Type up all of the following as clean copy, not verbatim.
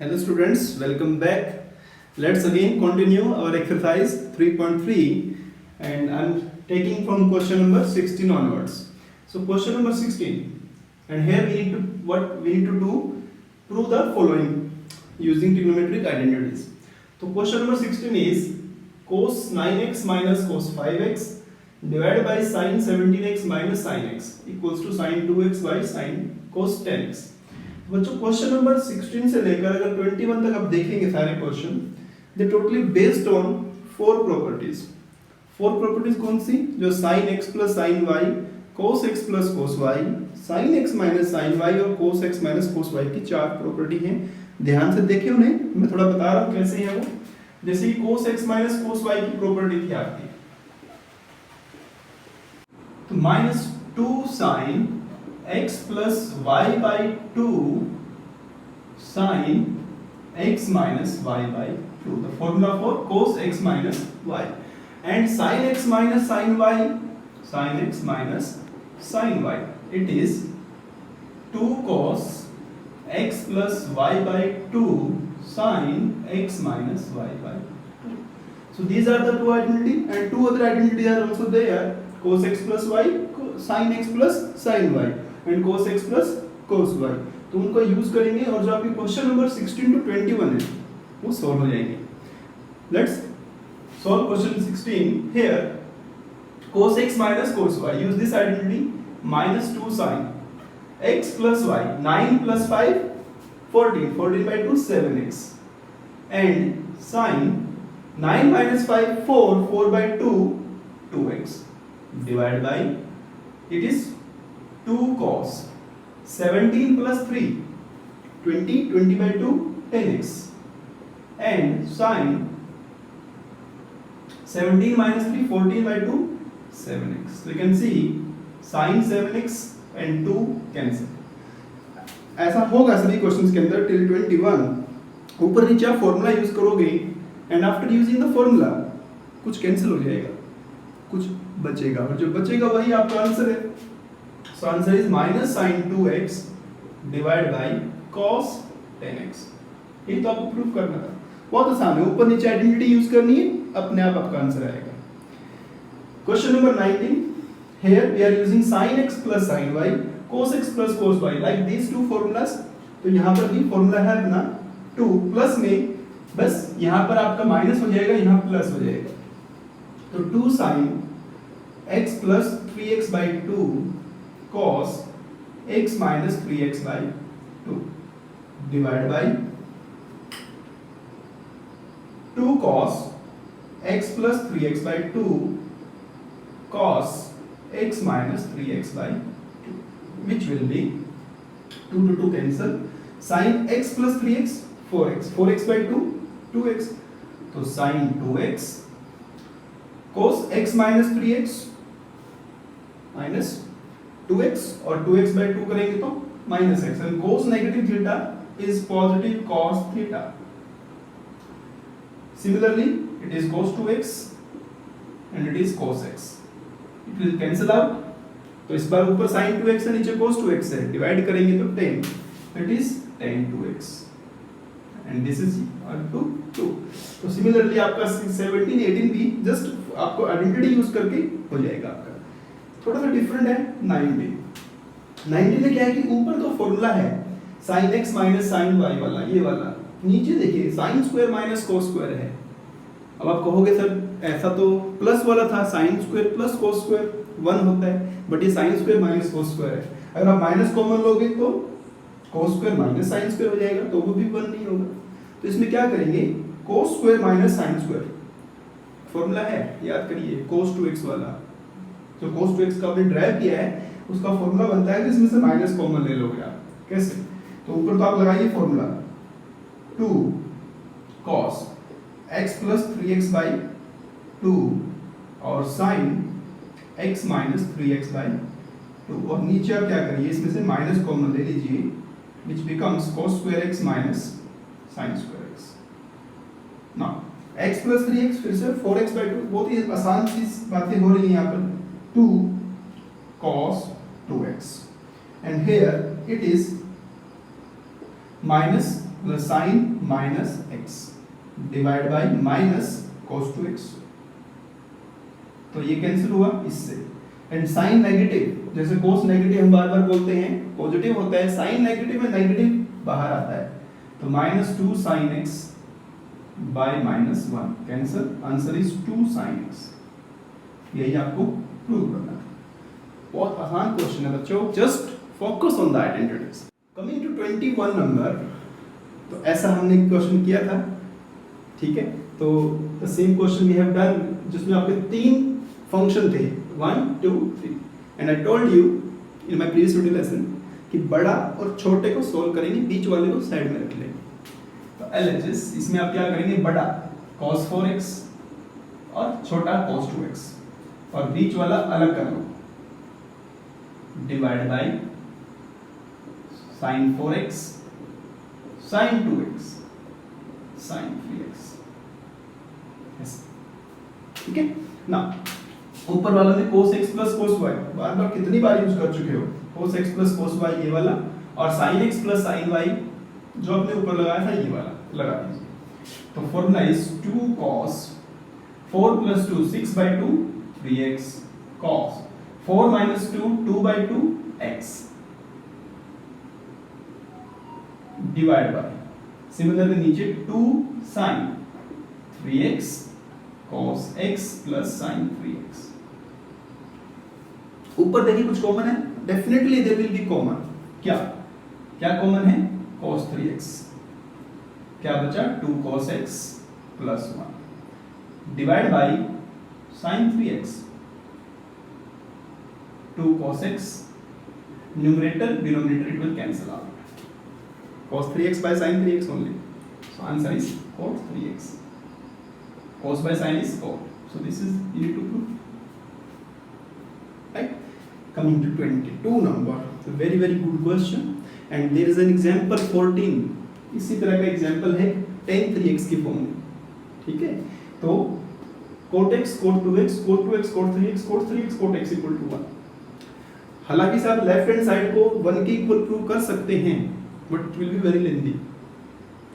Hello students, welcome back. Let's again continue our exercise 3.3 and I'm taking from question number 16 onwards. So question number 16, and here we need to do, prove the following using trigonometric identities. So question number 16 is cos 9x minus cos 5x divided by sin 17x minus sin x equals to sin 2x by sin cos 10x. बच्चों question number 16 से लेकर अगर 21 तक आप देखेंगे सारे question, they totally based on four properties कौन सी? जो sin x plus sin y, cos x plus cos y, sin x minus sin y और cos x minus cos y की चार प्रॉपर्टी हैं. ध्यान से देखिए उन्हें, मैं थोड़ा बता रहा हूँ कैसे है वो. जैसे कि cos x minus cos y की प्रॉपर्टी थी आपकी, तो minus 2 sin x plus y by 2 sin x minus y by 2, the formula for cos x minus y, and sin x minus sin y, sin x minus sin y, it is 2 cos x plus y by 2 sin x minus y by 2. So these are the two identity, and two other identities are also there, cos x plus y, sin x plus sin y and cos x plus cos y. तो उनको use करेंगे और जो आपकी question number 16 to 21 है वो solve हो जाएंगे. Let's solve question 16. Here cos x minus cos y, use this identity, minus 2 sin x plus y, 9 plus 5 14, 14 by 2 7x, and sin 9 minus 5 4, 4 by 2 2x, divided by, it is 2 cos 17 plus 3 20, 20 by 2 10x, and sin 17 minus 3 14 by 2 7x. So you can see sin 7x and 2 cancel. ऐसा होगा सभी questions के अंदर till 21. ऊपर नीचे आप formula use करोगे and after using the formula कुछ कैंसिल हो जाएगा, कुछ बचेगा, और जो बचेगा वही आपका आंसर है. So answer is minus sin 2x divided by cos 10x. ये तो आपको प्रूफ करना था. बहुत आसान है, ऊपर नीचे आइडेंटिटी यूज करनी है, अपने आप आपका आंसर आएगा. Question number 19. Here we are using sin x plus sin y, cos x plus cos y, like these two formulas. तो यहाँ पर भी फॉर्मूला है अपना 2 प्लस में, बस यहाँ पर आपका माइनस हो जाएगा, यहाँ प्लस हो जाएगा. तो 2 sin x plus 3x by 2 cos x minus 3x by 2 divided by 2 cos x plus 3x by 2 cos x minus 3x by 2, which will be 2 to 2 cancel. Sin x plus 3x 4x, 4x by 2 2x, तो sin 2x cos x minus 3x minus 2x और 2x by 2 करेंगे तो minus x, and cos negative theta is positive cos theta. Similarly, it is cos 2x and it is cos x. It will cancel out. तो इस बार ऊपर sin 2x है, नीचे cos 2x है, divide करेंगे तो 10, it is tan 2x, and this is equal to 2. तो similarly आपका 17 18 भी जस्ट आपको आइडेंटिटी यूज करके हो जाएगा आपका. थोड़ा सा डिफरेंट है 19 में क्या है कि ऊपर तो फॉर्मूला है sin x minus sin y वाला, ये वाला. नीचे देखिए sin square minus cos square है. अब आप कहोगे सर ऐसा तो प्लस वाला था, sin square plus cos square 1 होता है, बट ये sin square minus cos square है. अगर आप माइनस कॉमन लोगे तो cos square minus sin square हो जाएगा, तो वो भी 1 नहीं होगा. तो इसमें क्या करेंगे, cos square minus sin square formula है, याद करिए, cos 2x वाला. जो cos 2x का आपने ड्राइव किया है उसका फॉर्मूला बनता है कि इसमें से माइनस कॉमन ले लोगे आप. कैसे? तो ऊपर तो आप लगाइए formula 2 cos x plus 3x by 2 और sin x minus 3x by 2, और नीचे आप क्या करिए, इसमें से माइनस कॉमन ले लीजिए, which becomes cos square x minus sin square x. Now x plus 3x फिर से 4x by 2, बहुत ही आसान सी बातें हो रही हैं यहाँ पर. 2 cos 2x, and here it is minus plus sign minus x divide by minus cos 2x। तो ये कैंसिल हुआ इससे। एंड साइन नेगेटिव, जैसे cos नेगेटिव हम बार बार बोलते हैं पॉजिटिव होता है, साइन नेगेटिव में नेगेटिव बाहर आता है, तो minus 2 sine x bye minus 1 cancel, answer is 2 sine x. यही आपको प्रूव करना है। बहुत आसान क्वेश्चन है बच्चों, just focus on the identities. Coming to 21 number, तो ऐसा हमने क्वेश्चन किया था, ठीक है। तो the same question we have done, जिसमें आपके 3 फंक्शन थे 1 2 3, and I told you in my previous video lesson कि बड़ा और छोटे को सोल्व करेंगे, बीच वाले को साइड में रख लेंगे। तो LHS इसमें आप क्या करेंगे, बड़ा cos 4x और छोटा cos 2x, और बीच वाला अलग कर लो, divide by sin 4x sin 2x sin 3x, ठीक है ना। ऊपर वाला में cos x plus cos y, बार बार कितनी बार यूज कर चुके हो, cos x plus cos y ये वाला, और sin x plus sin y जो आपने ऊपर लगाया था ये वाला लगा दीजिए। तो formula is 2 cos 4 plus 2 6 by 2 3x cos 4 minus 2 2 by 2 x divide by, similarly नीचे 2 sin 3x cos x plus sin 3x। ऊपर देखिए कुछ कॉमन है, definitely there will be common. क्या क्या कॉमन है, cos 3x, क्या बचा 2 cos x plus 1 divide by sin 3x 2 cos x, numerator denominator it will cancel out, cos 3x by sin 3x only, so answer is cos 3x, cos by sin is cos, so this is you need to prove, right? Coming to 22 number, it's a very good question, and there is an example 14, इसी तरह का example है tan 3x की form में, ठीक है। तो cot x cot 2x cot 2x cot 3x cot 3x cot x equal to 1। हालांकि आप लेफ्ट हैंड साइड को 1 के इक्वल प्रूव कर सकते हैं, but it will be very lengthy.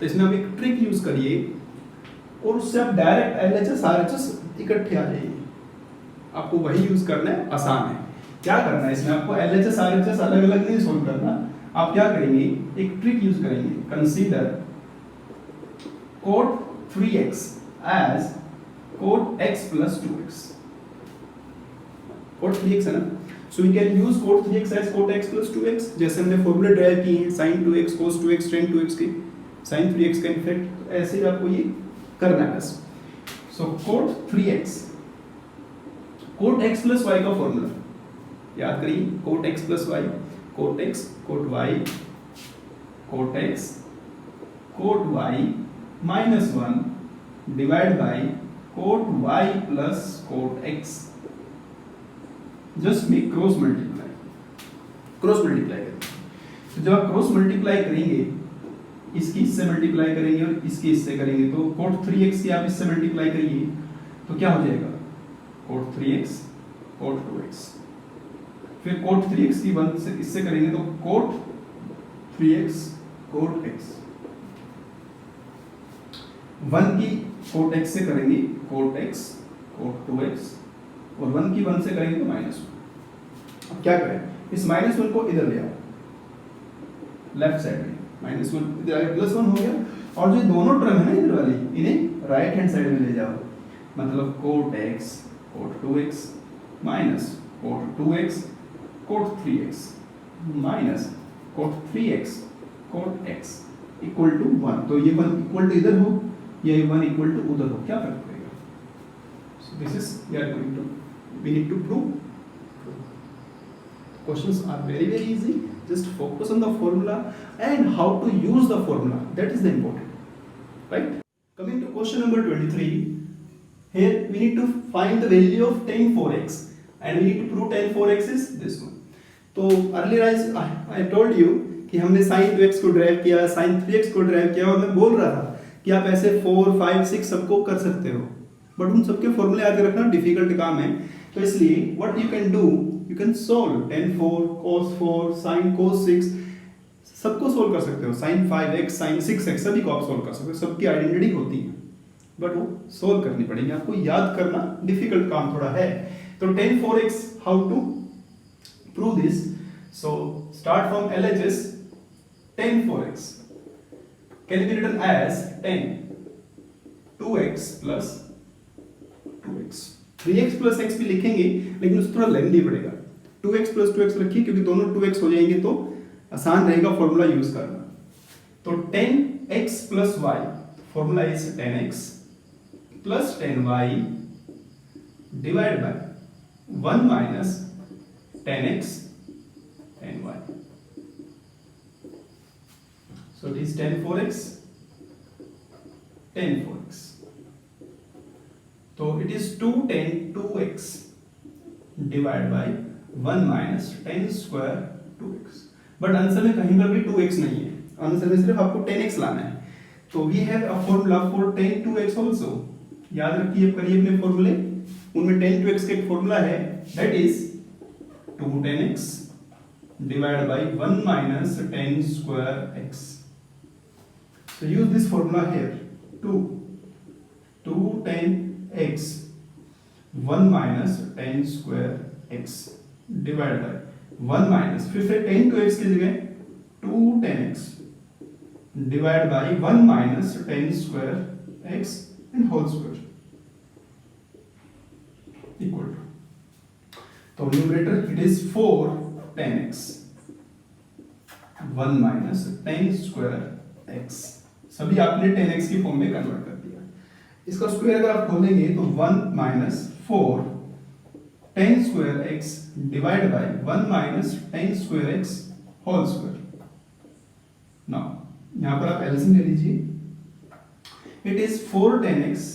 तो इसमें आप एक ट्रिक यूज करिए और उससे आप डायरेक्ट LHS RHS इकट्ठे आ जाइए। आपको वही यूज करना है, आसान है। क्या करना है इसमें, आपको LHS RHS अलग अलग नहीं सोल्व करना। आप क्या करेंगे, एक ट्रिक यूज करेंगे, consider cot 3x as cot x plus 2x। cot 3x है ना, so we can use cot 3x as cot x plus 2x, जैसे हमने फॉर्मूले ड्राइव किए हैं sin 2x cos 2x tan 2x के sin 3x का इफेक्ट, ऐसे ही आपको ये करना है बस। so cot 3x cot x plus y का फॉर्मूला याद करिए, cot x plus y, cot x cot y cot x cot y minus 1 divide by cot y plus cot x। Just make cross multiply करेंगे। तो जब आप cross multiply करेंगे, इसकी इससे मल्टीप्लाई करेंगे और इसकी इससे करेंगे, तो cot 3x की आप इससे मल्टीप्लाई करिए तो क्या हो जाएगा, cot 3x cot 2x, फिर cot 3x की 1 से इससे करेंगे तो cot 3x cot x, 1 की cot x से करेंगे cot x cot 2x, और 1 की 1 से करेंगे तो -1। अब क्या करें, इस -1 को इधर ले आओ, लेफ्ट साइड में -1 इधर आगे +1 हो गया, और जो दोनों टर्म है ना इधर वाली, इन्हें राइट हैंड साइड में ले जाओ, मतलब cot x cot 2x minus cot 2x cot 3x minus cot 3x cot x equal to 1। तो ये 1 इक्वल टू इधर हो, ये 1 इक्वल टू उधर हो, क्या फर्क पड़ेगा। So this is we need to prove. Questions are very easy, just focus on the formula and how to use the formula, that is the important, right? Coming to question number 23, here we need to find the value of tan 4x and we need to prove tan 4x is this one। तो earlier I told you कि हमने sin 2x को drive किया, sin 3x को drive किया, और मैं बोल रहा था कि आप ऐसे 4 5 6 सबको कर सकते हो, बट उन सबके फॉर्मूले याद रखना डिफिकल्ट काम है। तो इसलिए what you can do, you can solve tan 4 cos 4 sin cos 6 सबको सोल्व कर सकते हो, sin 5x sin 6x सभी को आप सोल्व कर सकते हो, सबकी आइडेंटिटी होती है, बट वो सोल्व करनी पड़ेगी आपको, याद करना डिफिकल्ट काम थोड़ा है। तो tan 4x how to prove this, so start from LHS, tan 4x can be written as tan 2x plus 2x, 3x plus x भी लिखेंगे लेकिन उससे थोड़ा लेंथी पड़ेगा, 2x plus 2x रखिए क्योंकि दोनों 2x हो जाएंगे तो आसान रहेगा फॉर्मूला यूज करना। तो tan x plus y, formula is tan x plus tan y divided by 1 minus tan x tan y, so it is tan 4x tan 4x, तो it is 2 tan 2x divided by 1 minus tan square 2x, but answer में कहीं पर भी 2x नहीं है, answer में सिर्फ आपको 10x लाना है। तो we have a formula for tan 2x also, याद रखिए करिए अपने फॉर्मूले, उनमें tan 2x का एक फॉर्मूला है, that is 2 tan x divided by 1 minus tan square x, so use this formula here, 2 tan x 1 minus tan square x divided by 1 minus, फिर से tan 2x की जगह 2 tan x divided by 1 minus tan square x and whole square equal to, तो numerator it is 4 tan x 1 minus tan square x, सभी आपने tan x की form में convert कर दिया। इसका स्क्वायर अगर आप खोलेंगे तो 1 minus 4 tan square x divided by 1 minus tan square x whole square, now यहाँ पर आप एलसीएम ले लीजिए, it is 4 tan x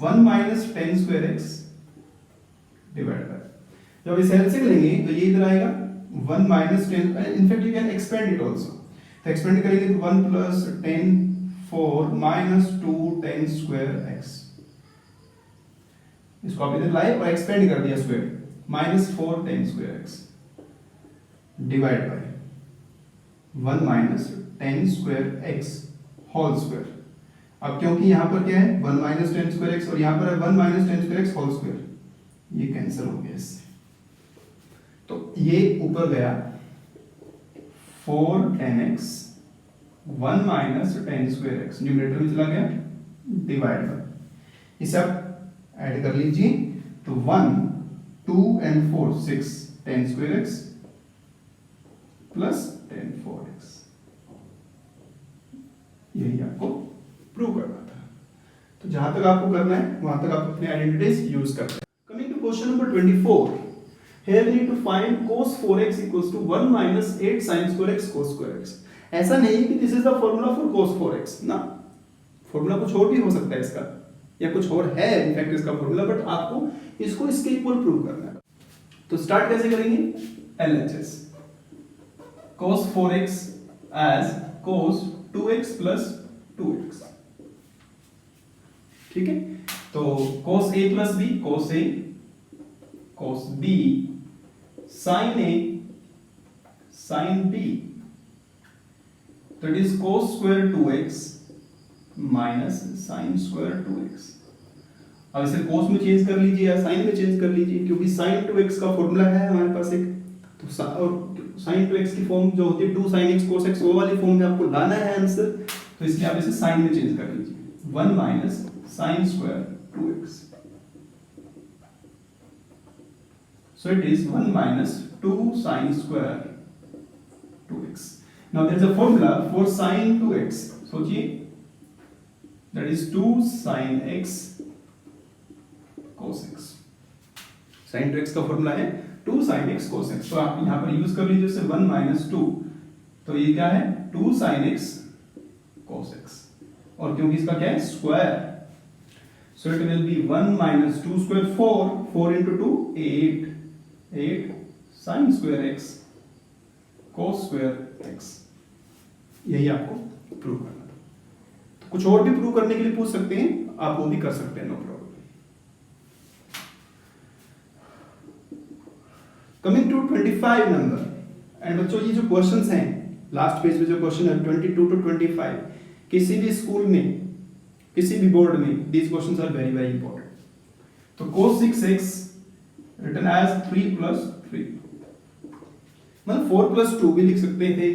1 minus tan square x divided by, जब इस एलसीएम लेंगे तो ये इधर आएगा 1 minus tan, in fact you can expand it also, तो एक्सपेंड करेंगे तो 1 plus tan 4 minus 2 tan square x, इसको आप इधर लाए और एक्सपेंड कर दिया square, minus 4 tan square x divide by 1 minus tan square x whole square, अब क्योंकि यहाँ पर क्या है 1 minus tan square x और यहाँ पर है 1 minus tan square x whole square, ये कैंसिल हो गया इससे, तो ये ऊपर गया 4 tan x 1 minus tan square x numerator में चला गया, डिवाइड बाय, इसे आप ऐड कर लीजिए तो 1 2 and 4 6 tan square x plus tan 4x, यही आपको प्रूव करना था। तो जहां तक आपको करना है वहां तक आप अपने आइडेंटिटीज यूज करते हैं। Coming to question number 24, here we need to find cos 4x equals to 1 minus 8 sin square x cos square x, ऐसा नहीं कि this is the formula for cos 4x ना, फॉर्मूला कुछ और भी हो सकता है इसका, या कुछ और है इनफैक्ट इसका फॉर्मूला, बट आपको इसको इसके इक्वल प्रूव करना है। तो स्टार्ट कैसे करेंगे, LHS cos 4x as cos 2x plus 2x, ठीक है, तो cos a plus b cos a cos b sin a sin b, तो it is cos square 2x minus sin square 2x, अब इसे cos में change कर लीजिए या sin में चेंज कर लीजिए, क्योंकि sin 2x का फॉर्मूला है हमारे पास एक, तो और sin 2x की फॉर्म जो होती है 2 sin x cos x वो वाली फॉर्म में आपको लाना है आंसर, तो इसलिए आप इसे sin में चेंज कर लीजिए 1 minus sin square 2x, so it is 1 minus 2 sin square 2x, now there is a formula for sin 2x, सोचिए that is 2 sin x cos x, sin 2x का फॉर्मूला है 2 sin x cos x, तो आप यहाँ पर use कर लीजिए उसे 1 minus 2, तो ये क्या है 2 sin x cos x, और क्योंकि इसका क्या है square, so it will be 1 minus 2 square 4 into 2 8 sin square x cos square x, यही आपको प्रूव करना था। तो कुछ और भी प्रूव करने के लिए पूछ सकते हैं, आप वो भी कर सकते हैं, no problem. Coming to 25 number, and बच्चों ये जो क्वेश्चंस हैं लास्ट पेज पे जो क्वेश्चन है 22 to 25 किसी भी स्कूल में किसी भी बोर्ड में these questions are very very important. तो cos 6x written as 3 plus 3 मतलब 4 plus 2 भी लिख सकते थे,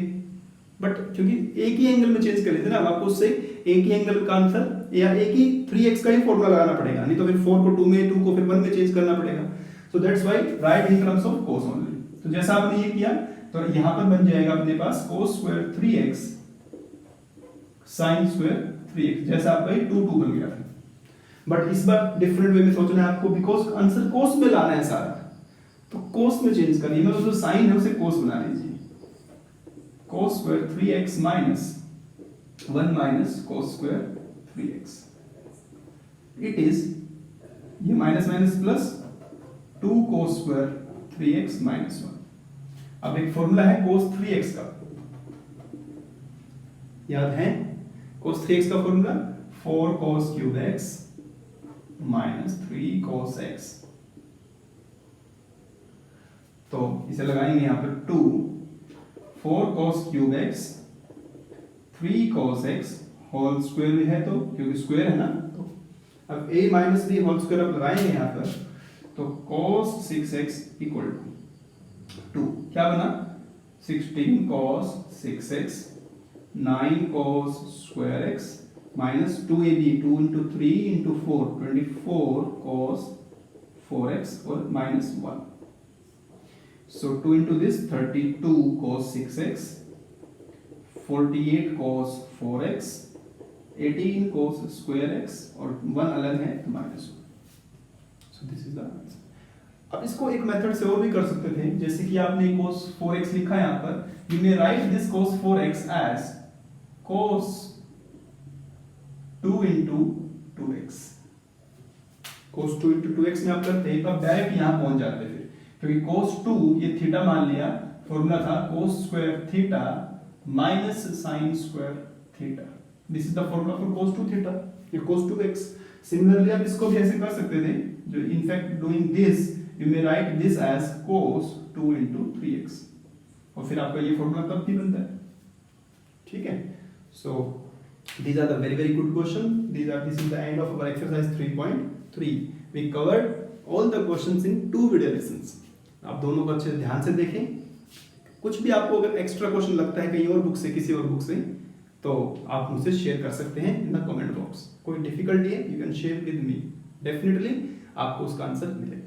बट क्योंकि एक ही एंगल में चेंज कर लेते ना, आपको उससे एक ही एंगल का आंसर या एक ही 3x का ही फॉर्मूला लगाना पड़ेगा, नहीं तो फिर 4 को 2 में 2 को फिर 1 में चेंज करना पड़ेगा। So that's why right in terms of cos only. तो जैसा आपने ये किया तो यहां पर बन जाएगा अपने पास cos square 3x sin square 3x, जैसा आपका ये 2 2 बन गया था। बट इस बार डिफरेंट वे में सोचना है आपको, बिकॉज आंसर cos में लाना है सारा, तो cos में चेंज करिए, मतलब जो sin है उसे cos बना लीजिए। cos square 3x minus 1 minus cos square 3x, it is ये minus minus plus 2 cos square 3x minus 1। अब एक फॉर्मूला है cos 3x का, याद है cos 3x का formula 4 cos cube x minus 3 cos x। तो इसे लगाएंगे यहां पर 2 4 cos cube x 3 cos x whole square भी है, तो क्योंकि स्क्वायर है ना, तो अब a minus b whole square अब लगाएंगे यहां पर, तो cos 6x इक्वल टू 2 क्या बना 16 cos 6x 9 cos square x minus 2ab 2 into 3 into 4 24 cos 4x और minus 1। So 2 into this 32 cos 6x 48 cos 4x 18 cos square x और 1 अलग है तो minus 1। So this is the answer। अब इसको एक मेथड से और भी कर सकते थे, जैसे कि आपने cos 4x लिखा है यहाँ पर, you may write this cos 4x as cos 2 into 2x। cos 2 into 2x में आप करते हैं, अब डायरेक्ट यहाँ पहुंच जाते हैं फिर, क्योंकि cos 2 ये थीटा मान लिया, फॉर्मूला था cos square theta minus sin square theta, this is the formula for cos 2 theta, ये cos 2x। सिमिलरली आप इसको भी ऐसे कर सकते थे, जो in fact doing this you may write this as cos 2 into 3x, और फिर आपका ये फॉर्मूला तब भी बनता है, ठीक है। सो these are the very very good question, this is the end of our exercise 3.3। we covered all the questions in 2 video lessons। आप दोनों को अच्छे ध्यान से देखें, कुछ भी आपको अगर एक्स्ट्रा क्वेश्चन लगता है कहीं और बुक से किसी और बुक से, तो आप मुझसे शेयर कर सकते हैं इन द कमेंट बॉक्स। कोई डिफिकल्टी है you can share with me, definitely आपको उसका आंसर मिलेगा।